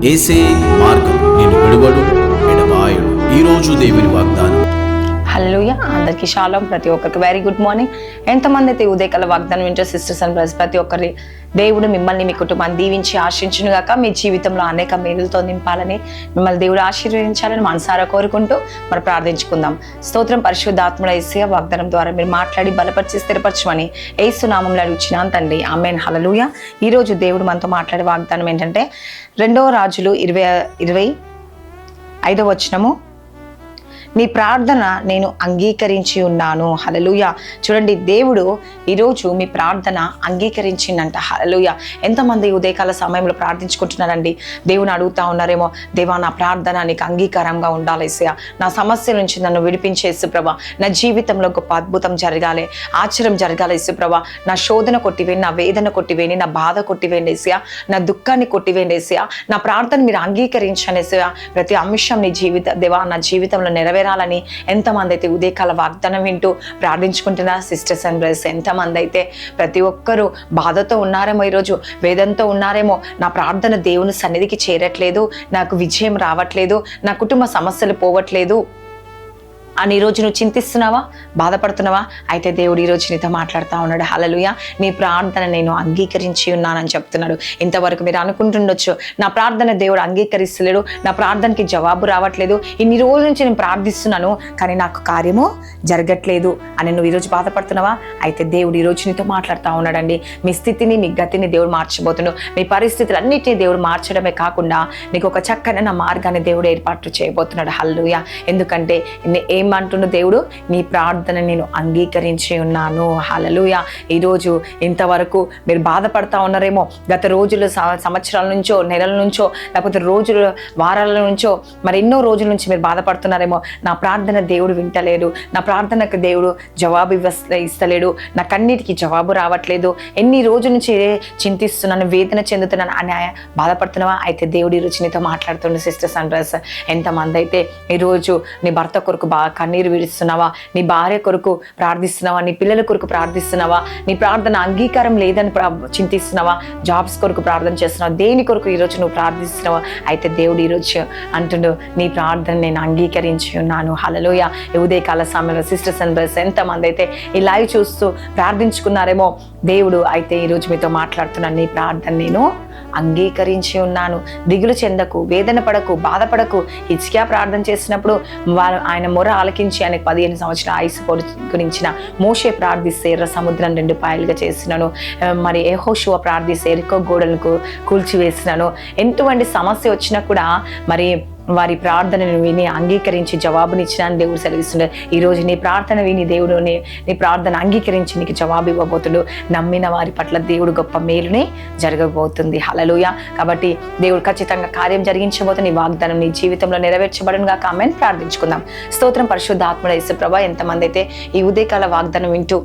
ఏసే మార్గం, నేను విడువడు ఎడబాయడు. ఈరోజు దేవుని వాగ్దానం. హల్లెలూయా. అందరికీ షాలోమ్. ప్రతి ఒక్కరికి వెరీ గుడ్ మార్నింగ్. ఎంతమంది అయితే ఉదయకాల వాగ్దానం వింటారు సిస్టర్స్ అండ్ బ్రదర్స్, ప్రతి ఒక్కరి దేవుడు మిమ్మల్ని మీ కుటుంబాన్ని దీవించి ఆశించును గాక. మీ జీవితంలో అనేక మేలులతో నింపాలని, మిమ్మల్ని దేవుడు ఆశీర్వదించాలని మనసారా కోరుకుంటూ మనం ప్రార్థించుకుందాం. స్తోత్రం. పరిశుద్ధాత్ముడ యేసయ్య వాగ్దానం ద్వారా మీరు మాట్లాడి బలపరిచి స్థిరపరచమని యేసు నామములో అడుగుచున్నాను తండ్రి, ఆమేన్. హల్లెలూయా. ఈరోజు దేవుడు మనతో మాట్లాడే వాగ్దానం ఏంటంటే 2 రాజులు 25వ వచనము, నీ ప్రార్థన నేను అంగీకరించి ఉన్నాను. హల్లెలూయా. చూడండి, దేవుడు ఈరోజు మీ ప్రార్థన అంగీకరించిందంట. హల్లెలూయా. ఎంతమంది ఉదయకాల సమయంలో ప్రార్థించుకుంటున్నారండి? దేవుని అడుగుతా ఉన్నారేమో, దేవా నా ప్రార్థన నీకు అంగీకారంగా ఉండాలి యేసయ్య, నా సమస్య నుంచి నన్ను విడిపించే యేసుప్రభా, నా జీవితంలో గొప్ప అద్భుతం జరగాలి, ఆశ్చర్యం జరగాలి యేసుప్రభా, నా శోధన కొట్టివేయండి, నా వేదన కొట్టివేయండి, నా బాధ కొట్టివేయండి యేసయ్య, నా దుఃఖాన్ని కొట్టివేయండి యేసయ్య, నా ప్రార్థన మీరు అంగీకరించండి యేసయ్య, ప్రతి అంశం నీ దేవా నా జీవితంలో నెరవేరాలని ఎంతమంది అయితే ఉదయకాల వాగ్దానం వింటూ ప్రార్థించుకుంటున్నా సిస్టర్స్ అండ్ బ్రదర్స్, ఎంతమంది అయితే ప్రతి ఒక్కరూ బాధతో ఉన్నారేమో, ఈరోజు వేదంతో ఉన్నారేమో, నా ప్రార్థన దేవుని సన్నిధికి చేరట్లేదు, నాకు విజయం రావట్లేదు, నా కుటుంబ సమస్యలు పోవట్లేదు అని ఈరోజు నువ్వు చింతిస్తున్నావా, బాధపడుతున్నావా? అయితే దేవుడు ఈరోజు నీతో మాట్లాడుతూ ఉన్నాడు. హల్లెలూయా. నీ ప్రార్థన నేను అంగీకరించి ఉన్నానని చెప్తున్నాడు. ఇంతవరకు మీరు అనుకుంటుండొచ్చు, నా ప్రార్థన దేవుడు అంగీకరిస్తలేడు, నా ప్రార్థనకి జవాబు రావట్లేదు, ఇన్ని రోజుల నుంచి నేను ప్రార్థిస్తున్నాను కానీ నాకు కార్యము జరగట్లేదు అని నువ్వు ఈరోజు బాధపడుతున్నావా? అయితే దేవుడు ఈరోజు నీతో మాట్లాడుతూ ఉన్నాడండి. మీ స్థితిని, మీ గతిని దేవుడు మార్చబోతున్నాడు. మీ పరిస్థితులన్నిటినీ దేవుడు మార్చడమే కాకుండా నీకు ఒక చక్కనైన మార్గాన్ని దేవుడు ఏర్పాటు చేయబోతున్నాడు. హల్లెలూయా. ఎందుకంటే ఏమంటున్న దేవుడు, నీ ప్రార్థన నేను అంగీకరించి ఉన్నాను. హల్లెలూయా. ఈరోజు ఇంతవరకు మీరు బాధపడతా ఉన్నారేమో, గత రోజులు సంవత్సరాల నుంచో, నెలల నుంచో, లేకపోతే రోజులు వారాల నుంచో, మరి ఎన్నో రోజుల నుంచి మీరు బాధపడుతున్నారేమో, నా ప్రార్థన దేవుడు వింటలేడు, నా ప్రార్థనకు దేవుడు జవాబు ఇస్తలేడు, నా కన్నిటికి జవాబు రావట్లేదు, ఎన్ని రోజుల నుంచి చింతిస్తున్నాను, వేదన చెందుతున్నాను అని బాధపడుతున్నావా? అయితే దేవుడు ఈరోజు నీతో మాట్లాడుతుండే సిస్టర్స్ అండ్ బ్రదర్స్, ఎంతమంది అయితే ఈరోజు నీ భర్త కొరకు బాగా కన్నీరు విడుస్తున్నావా, నీ భార్య కొరకు ప్రార్థిస్తున్నావా, నీ పిల్లల కొరకు ప్రార్థిస్తున్నావా, నీ ప్రార్థన అంగీకారం లేదని చింతిస్తున్నావా, జాబ్స్ కొరకు ప్రార్థన చేస్తున్నావా, దేని కొరకు ఈరోజు నువ్వు ప్రార్థిస్తున్నావా? అయితే దేవుడు ఈరోజు అంటుండు, నీ ప్రార్థన నేను అంగీకరించి ఉన్నాను. హల్లెలూయా. ఉదయకాల సమయంలో సిస్టర్స్ అండ్ బ్రదర్స్, ఎంతమంది అయితే ఈ లైవ్ చూస్తూ ప్రార్థించుకున్నారేమో, దేవుడు అయితే ఈరోజు మీతో మాట్లాడుతున్నాను, నీ ప్రార్థన నేను అంగీకరించి ఉన్నాను. దిగులు చెందకు, వేదన పడకు, బాధపడకు. హిజ్కియా ప్రార్థన చేసినప్పుడు ఆయన మొర ఆలకించి ఆయనకు 15 సంవత్సరాల ఆయుసు గురించిన మోషే ప్రార్థిస్తే ఎర్ర సముద్రం 2 పాయలుగా చేసినాను. మరి యెహోషువ ప్రార్థిస్తే ఎరికో గోడలకు కూల్చివేసినాను. ఎటువంటి సమస్య వచ్చినా కూడా మరి వారి ప్రార్థనను విని అంగీకరించి జవాబునిచ్చినాను దేవుడు సెలవిస్తున్నాడు. ఈరోజు నీ ప్రార్థన విని దేవుడు నీ ప్రార్థన అంగీకరించి నీకు జవాబు ఇవ్వబోతుడు. నమ్మిన వారి పట్ల దేవుడు గొప్ప మేలునే జరగబోతుంది. హల్లెలూయా. కాబట్టి దేవుడు ఖచ్చితంగా కార్యం జరిగించబోతుంది. నీ వాగ్దానం నీ జీవితంలో నెరవేర్చబడును గాక. ఆమేన్. ప్రార్థించుకుందాం. స్తోత్రం. పరిశుద్ధాత్ముడ యేసుప్రభా, ఎంతమంది అయితే ఈ ఉదయకాల వాగ్దానం వింటూ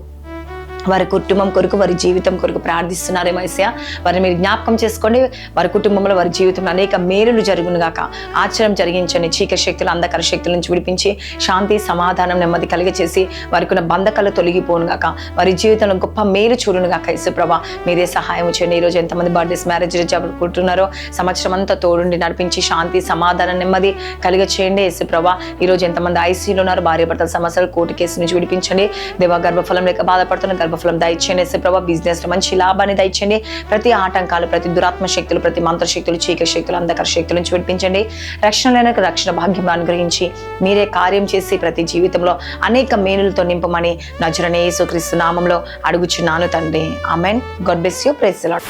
వారి కుటుంబం కొరకు, వారి జీవితం కొరకు ప్రార్థిస్తున్నారేమో యేసయ్య, వారిని మీరు జ్ఞాపకం చేసుకోండి. వారి కుటుంబంలో, వారి జీవితంలో అనేక మేలులు జరుగును గాక. ఆశ్చర్యం జరిగించండి. చీకటి శక్తులు, అంధకార శక్తుల నుంచి విడిపించి శాంతి, సమాధానం, నెమ్మది కలిగచేసి వారికి ఉన్న బంధకాలు తొలగిపోను గాక. వారి జీవితంలో గొప్ప మేలు చూడును గాక. యేసుప్రభా, మీరే సహాయం చేయండి. ఈరోజు ఎంతమంది బర్త్డేస్, మ్యారేజ్ జరుపుకుంటున్నారో సంవత్సరం అంతా తోడుండి నడిపించి శాంతి, సమాధానం, నెమ్మది కలిగ చేయండి. యేసుప్రభా, ఈరోజు ఎంతమంది ఐసీయూలో ఉన్నారు, భార్యాభర్తల సమస్యలు, కోర్టు కేసు నుంచి విడిపించండి. దేవా, గర్భఫలం లేక బాధపడుతున్న గర్భఫలం దయచేయండి. యేసుప్రభా, బిజినెస్ లో మంచి లాభాన్ని దయచేయండి. ప్రతి ఆటంకాలు, ప్రతి దురాత్మ శక్తులు, ప్రతి మంత్రశక్తులు, చీకటి శక్తులు, అంధకార శక్తుల నుంచి విడిపించండి. రక్షణ లేని రక్షణ భాగ్యం అనుగ్రహించి మీరే కార్యం చేసి ప్రతి జీవితంలో అనేక మేలులతో నింపమని నజరేయుడైన యేసుక్రీస్తు నామములో అడుగుచున్నాను తండ్రి. ఆమేన్. God bless you. Praise the lord.